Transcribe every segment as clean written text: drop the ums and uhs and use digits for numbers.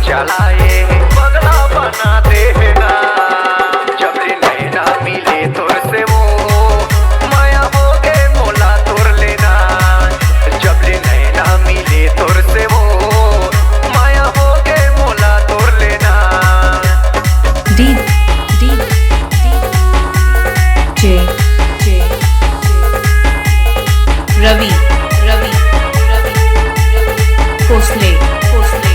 चलाए पगला बना देना। जब नैना मिले तोर से वो माया हो गे मोला तोर लेना। जब नैना मिले तोर से वो माया हो गे मोला तोर लेना। डी डी जे जे रवि रवि भोसले भोसले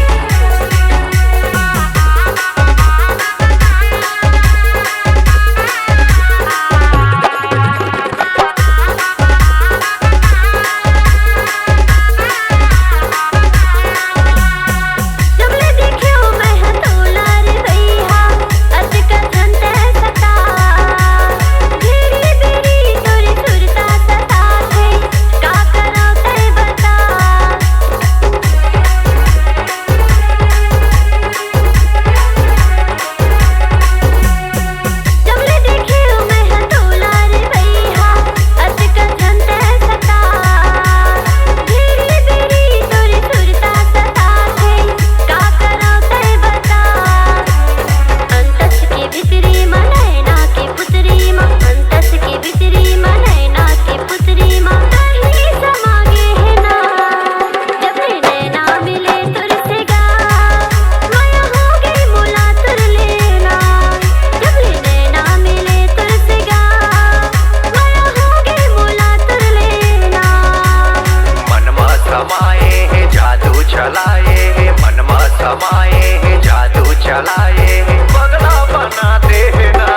चलाए मनमा समाए जादू चलाए पगला बना देना।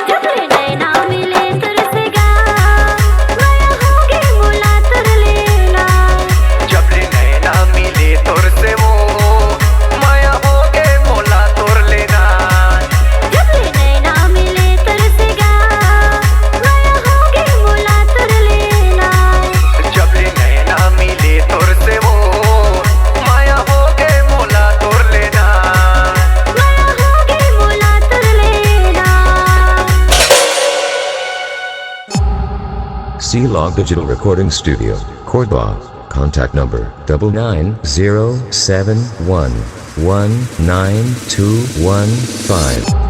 जब नैना मिले तुरसेगा माया होगी मोला तुर लेना। जब नैना मिले तोर से वो माया हो गे मोला तोर लेना। जब नैना मिले तुरसेगा माया होगी मोला तुर लेना। जब नैना मिले तोर से वो माया हो गे मोला तोर लेना। माया होगी मोला तुर लेना। C-Log Digital Recording Studio, Cordoba. Contact number 99071192115.